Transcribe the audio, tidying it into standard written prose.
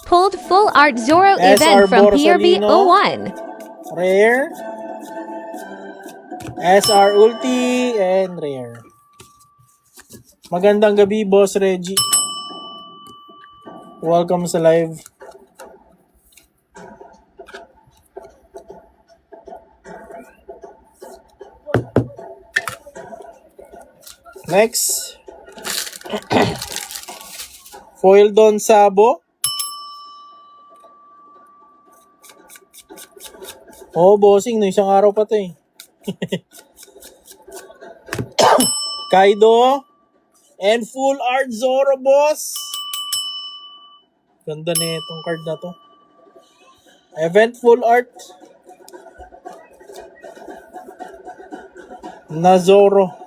Pulled full art Zoro SR event from Borsalino. PRB01. Rare. SR Ulti and rare. Magandang gabi, Boss Reggie. Welcome sa live. Next. Foil Don Sabo. Oh, bossing. No, isang araw pa to eh. Kaido. And full art Zoro, boss. Ganda na itong card na to. Event full art. Na Zoro.